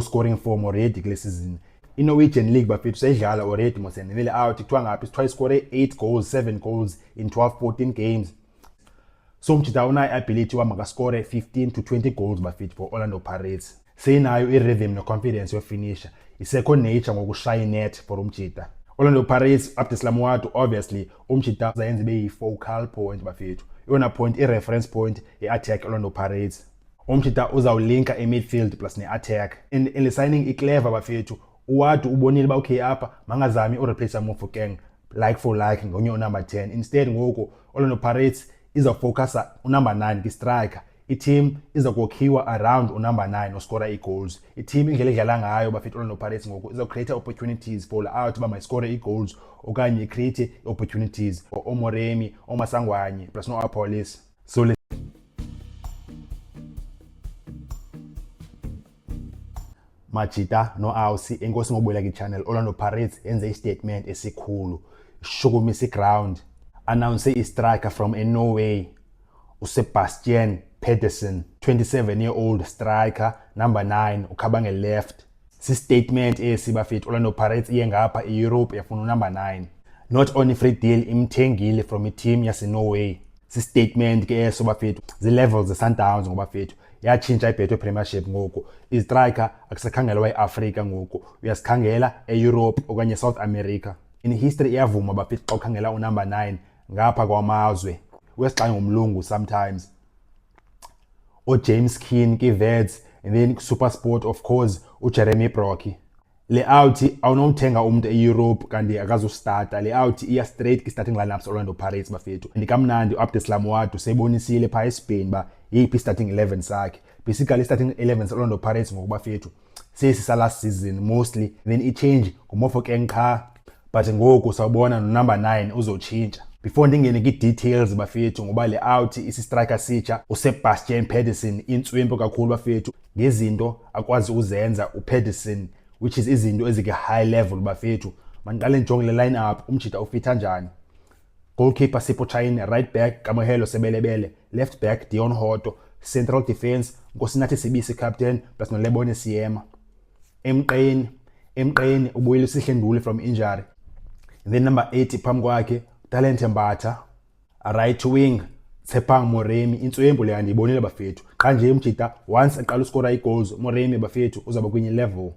scoring form already kule season. Norwegian League bafethu sayidlala already mosenele out kuthiwa ngaphi sithiwa score 8 goals 7 goals in 12-14 games. So umjita unayo ability wa makascore 15 to 20 goals bafethu for Orlando Pirates. Seyinayo i-rhythm no-confidence yofinisha. I-second nature ngokushaya net for umjita. Orlando Pirates Abdeslam Moato obviously umjita zayenze beyi-focal point bafethu. Yona point i-reference point i-attack Orlando Pirates. Umjita uzawulinka i-midfield plus ne-attack. In the signing i-clever bafethu. Uwadu ubonile ba okay apha mangazami ureplace Mofokeng like for like ngonye number 10. Instead ngoku Orlando Pirates izawufocusa number 9 ki-striker. I-team izakukhiwa around number 9 oscora i-goals. I-team indlela edlala ngayo bafethu Orlando Pirates ngoku izawucreate opportunities for out ba mayiscore i-goals okanye create opportunities for Omoremi, Omasangwanye plus no-Apolis. So Majita no Ausi enkosi ngobuyela ki-channel. Orlando Pirates enze i-statement esikhulu shukumisa i-ground, announce i-striker from Norway uSebastian Pedersen, 27-year-old striker, number 9 ukhabanga left. Si-statement esibafethu Orlando Pirates iye ngapha e-Europe yafuna number 9, not only free deal imthengile from i-team yase-Norway. Si-statement ke eso bafethu zi-levels ze-Sundowns ngoba fethu yatshintsha ibhetwe Premiership ngoku. Istriker akusakhangelwa e-Africa ngoku, uyasikhangela e-Europe okanye South America. In history iyavuma bafethu xa ukhangela unumber 9 ngapha kwamazwe uyasixanga ngomlungu sometimes. James Keane ki-Veds and then SuperSport of course Jeremy Brockie. Le out awunomthenga umuntu e-Europe kanti akazustarta. Le out iya straight ki-starting lineups Orlando Pirates bafethu. Ndikamnandi uAbdeslam Moato sebonisile pha eSpain ba yiphi starting 11 sakhe. Basically starting 11 Orlando Pirates ngokuba fethu sesisa last season mostly, then i-change nguMofokeng qha, but ngoku sawubona no-number 9 uzotshintsha. Before ndingene ki-details bafethu ngoba le out isi-striker sitsha uSebastian Pedersen intswempu kakhulu bafethu ngezinto akwazi uzenza uPedersen, which is izinto ezike-high level bafethu. Mandiqale ndijonge le line-up umjita ufitha njani. Goalkeeper Sipho Chine, right back Kamohelo Sebelebele, left back Dion Hoto, central defense Nkosinathi Sibisi captain plus noLebone Siema. Emqeni ubuyile uSihle Nduli from injury. And then number 80 phambi kwakhe Talent Mbatha, a right wing Tshepang Moremi. Intswempu le andiyibonile bafethu xa nje umjita once aqala uscora i-goals Moremi bafethu uzaba kwenye level.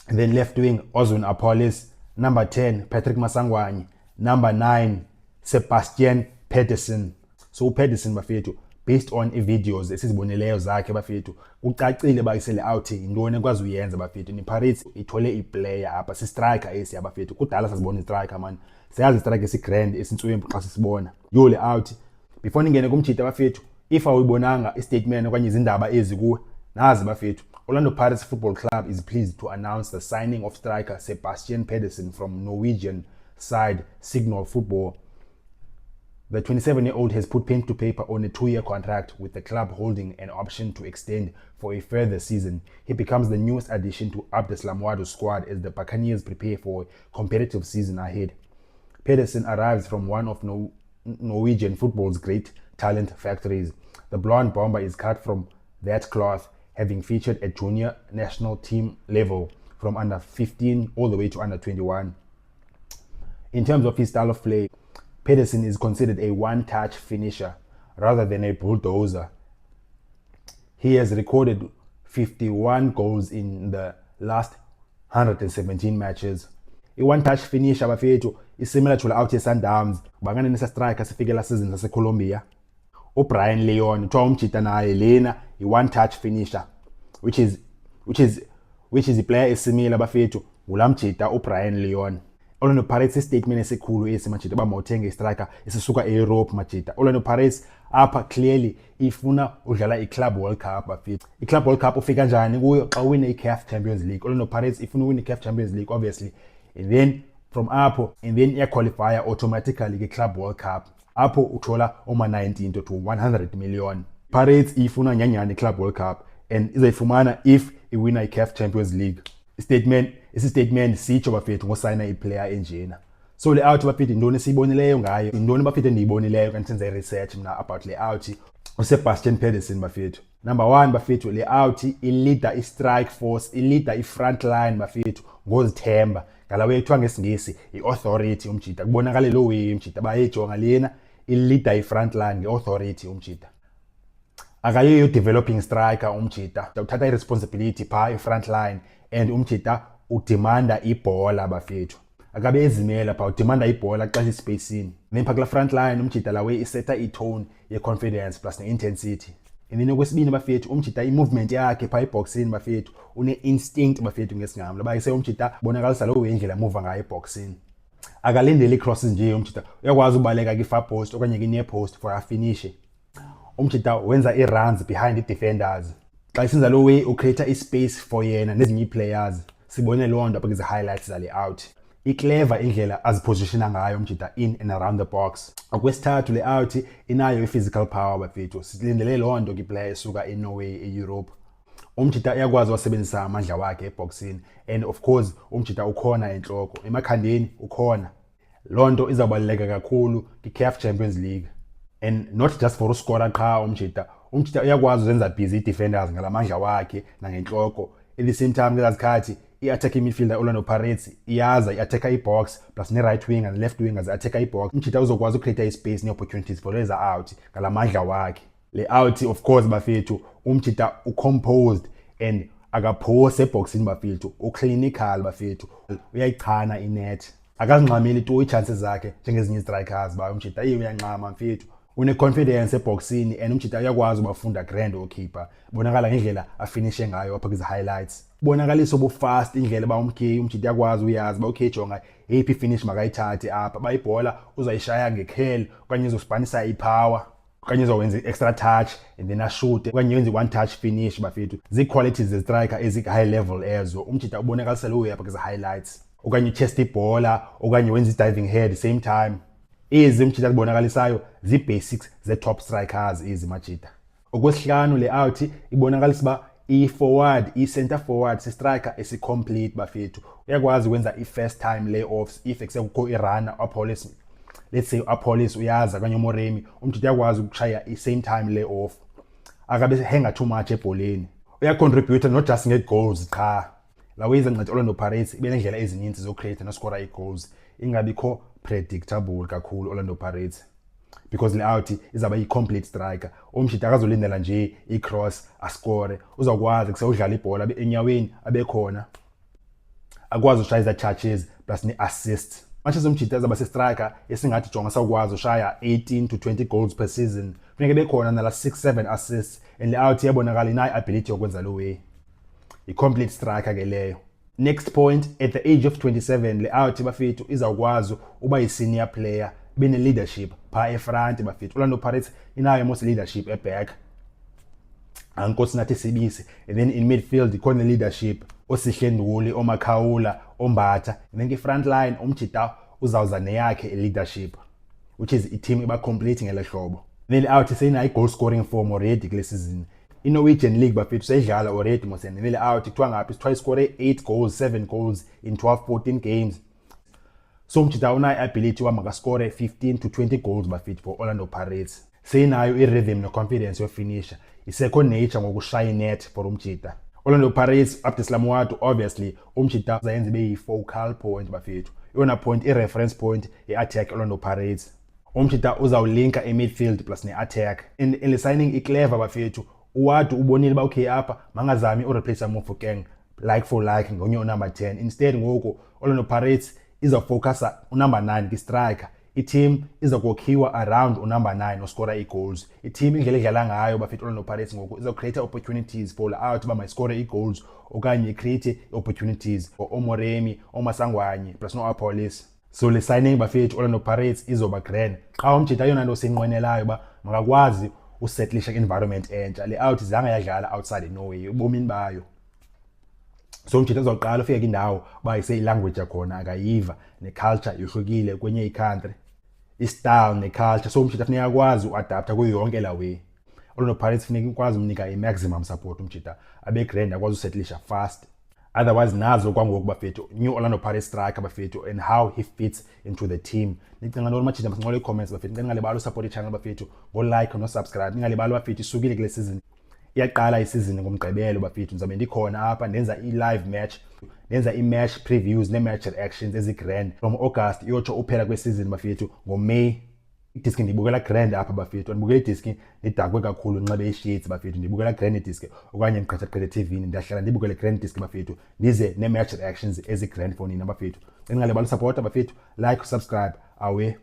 And then left wing Ozone Apolis, number 10 Patrick Masangwanye, number 9 Sebastian Pedersen. So Pedersen bafethu based on i-videos esiziboneleyo zakhe bafethu ucacile ba isele out intoni ekwazi uyenza bafethu. Ni-Pirates ithole i-player apha si-striker esi abafethu. Kudala sazibona i-striker man, siyazi i-striker esi-grand esintswempu xa sisibona yo le out. Before ningene kumjita bafethu, if awuyibonanga i-statement okanye izindaba ezi kuwe nazi bafethu. Orlando Pirates Football Club is pleased to announce the signing of striker Sebastian Pedersen from Norwegian side Signal Football. The 27-year-old has put pen to paper on a 2-year contract with the club holding an option to extend for a further season. He becomes the newest addition to Abdeslam Moato's squad as the Buccaneers prepare for a competitive season ahead. Pedersen arrives from one of Norwegian football's great talent factories. The blonde bomber is cut from that cloth, having featured at junior national team level from under 15 all the way to under 21. In terms of his style of play, Pedersen is considered a one-touch finisher rather than a bulldozer. He has recorded 51 goals in the last 117 matches. A one-touch finisher bafethu is similar to the out Sundowns bangane nesa striker sifike la season sase-Colombia. Brian Leon kuthiwa umjita naye lena i-one-touch finisher, which is i-player esimile bafethu ngulamjita uBrian Leon. Orlando Pirates statement esikhulu esi majita bamawuthenga i-striker esisuka e-Europe majita. Orlando Pirates apha clearly ifuna udlala i-Club World Cup bafethu. I-Club World Cup ufika njani kuyo xa uwine i-CAF Champions League. Orlando Pirates ifuna uwine i-CAF Champions League obviously, and then from apho and then iya-qualify automatically ki-Club World Cup. Apho uthola oma 19 to 100 million. Pirates ifuna nyanyani i-Club World Cup and izayifumana if iwina i-CAF Champions League. Statement sitsho bafethu ngosayina i-player enjena. So le out bafethu intoni esiyibonileyo ngayo, intoni bafethu endiyibonileyo kanti senze research mina about le out uSebastian Pedersen bafethu. Number 1 bafethu, le out i-leader i-strike force, i-leader i-front line bafethu ngozithemba. Ngalawo ethiwa ngesingisi i-authority umjida. Kubonakala lo way umjida bayejonga lena i-leader i-front line nge-authority umjida. Akayiyo developing striker umjida. Uthatha i-responsibility pha i-front line and umjida udemanda ibhola bafethu. Akabe ezimela pha udemanda ibhola xa isipacini. Then pha kula front line umjida lawe isetha i-tone ye-confidence plus ne-intensity. And then okwesibini bafethu umjida i-movement yakhe pha eboxini bafethu une-instinct bafethu ngesingamla. Bayise umjida bonakalisa lo indlela move ngayo eboxini. Akalindele i-crosses nje umjida. Uyakwazi ubaleka ki-far post okanye ki-near post for a finish. Umjida wenza i-runs behind i-defenders. Xa isenza lo way ucreate i-space for yena nezinye i-players. Sibone lo nto apha kwizi-highlights zale out. I-clever indlela azipositiona ngayo umjida in and around the box. Okwesithathu le out inayo i-physical power bafethu. Silindele loo nto kwiplayer esuka eNorway e-Europe. Umjida uyakwazi wasebenzisa amandla wakhe eboxini and of course umjida ukhona enhloko, emakhandeni ukhona. Loo nto izabaluleka kakhulu kwi-CAF Champions League. And not just for uscora qha umjida uyakwazi uzenza busy i-defenders ngalamandla wakhe nangenhloko. At the same time ngezikhathi i-attacking midfielder Orlando Pirates iyaza i-attacka i-box plus ne-right wing and left wingers i-attacka i-box. Umjida uzokwazi ucreate i-space ne-opportunities for leza out ngalamandla wakhe. Le out of course bafethu umjida ucomposed and akaphose eboxini bafethu uclinical bafethu uyayichana inet. Akazinqameli tu i-chances zakhe njengezinye strikers ba umjida uyanqama mfethu. Une-confidence eboxini and umjida uyakwazi ubafunda grand goalkeeper. Bonakala ngendlela afinishe ngayo apha kwizi-highlights. Bonakalisa ubufast indlela ba umjida uyakwazi uyazi ba okay jonga yiphi finish makayithathe apha. Ba ibhola uzayishaya ngekhel okanye uzospanisa ipower okanye uzowenza extra touch and then ashoot okanye yenze one touch finish bafethu. Zii-qualities ze-striker ezi-high level ezo. Umjida ubonakalisa lo apha kwizi-highlights. Okanye chest ibhola okanye wenza i-diving head same time. Ezi umjida kubonakalisayo zi-basics ze-top strikers ezi majida. Okwesihlanu le out ibonakalisa ba i-forward, i-center forward si-striker esi-complete bafethu. Uyakwazi ukwenza i-first time layoffs if eksekukho i-runner Apollos. Let's say Apollos uyaza kanye uMoremi, umjida uyakwazi ukushaya i-same time layoff. Akabe henga too much ebholeni. Uyacontribute not just nge-goals qha. Lawo yenza ngithi Orlando Pirates ibe nendlela ezininzi zo-create no-score i-goals. Ingabikho predictable kakhulu Orlando Pirates because le out izaba yi-complete striker. Umjida akazolindela nje i-cross ascore. Uzakwazi kusewudlala ibhola enyaweni abekhona. Akwazi ushaya iza-touches plus ne-assist. Manje umjida azaba se-striker esingathi jonga sakwazi ushaya 18 to 20 goals per season. Funeka bekhona nala 6-7 assists and le out iyabonakala inayo ability yokwenza lo way. I-complete striker ke leyo. Next point, at the age of 27 le out bafethu izakwazi uba yi-senior player bene leadership pha efront bafethu. Orlando Pirates inayo most leadership eback. Ankosi nathi sibisi and then in midfield ikhona leadership Osihle Nduli, oMakhawula, oMbatha. And then front line umjida uzawuza neyakhe leadership which is i-team iba complete ngele hlobo. Then out seyina i-goal scoring form already kule season. I-Norwegian League bafethu sayidlala already mosene vele out kuthiwa ngaphi sithiwa iscore 8 goals 7 goals in 12-14 games. So umjida unayo ability wa makascore 15 to 20 goals bafethu for Orlando Pirates. Seyinayo i-rhythm no-confidence yofinisha. I-second nature ngokushaya net for umjida. Orlando Pirates Abdeslam Wadu obviously umjida uzayenza ibe yi-focal point bafethu. Yona point i-reference point i-attack Orlando Pirates. Umjida uzawulinka i-midfield plus ne-attack. In le signing i-clever bafethu. Uwadu ubonile ba okay apha mangazami ureplace Mofokeng like for like ngonye number 10. Instead ngoku Orlando Pirates izafocusa number 9 ki-striker. I-team izakokhiwa around number 9 oscora i-goals. I-team indlela edlala ngayo bafethu Orlando Pirates ngoku izocreate opportunities for out ba mayiscore i-goals okanye create opportunities for oMoremi, oMasangwanye plus no-Apollos. So le signing bafethu Orlando Pirates izoba grand. Xa umjida yona nto senqwenelayo ba makakwazi usettlisha environment entsha. Le out izange yadlala outside Norway ubomini bayo. So umjida uzoqala ufika indawo bayise ilanguage yakhona akayiva neculture yohlukile kwenye i-country. I-style neculture. So umjida funeka akwazi uadapta kuyo yonke la way. Orlando Pirates funeka ikwazi umnika i-maximum support umjida abe grand akwazi usettlisha fast. Otherwise nazo kwangoku bafethu new Orlando Pirates striker bafethu and how he fits into the team. Nicinga nalo majida masinqole comments bafethu. Ningalibali support i-channel bafethu, go like no subscribe. Ningalibali bafethu isukile kule season iyaqala isizini ngomgqibelo bafethu. Ndizabe ndikhona apha ndenza i-live match, ndenza i-match previews ne-match reactions ezi-grand from August iyotsho uphela kwesizini bafethu ngoMay. Idiski ndibukela grand apha bafethu, andibukela idiski ndidakwe kakhulu nxibe i-sheets bafethu, ndibukela grand disk okanye ndiqhatha TV-ni, ndiyahlala ndibukele grand disk bafethu ndize ne-match reactions ezi-grand for nina bafethu. Ncinga lebal'usapota bafethu, like, subscribe, awe.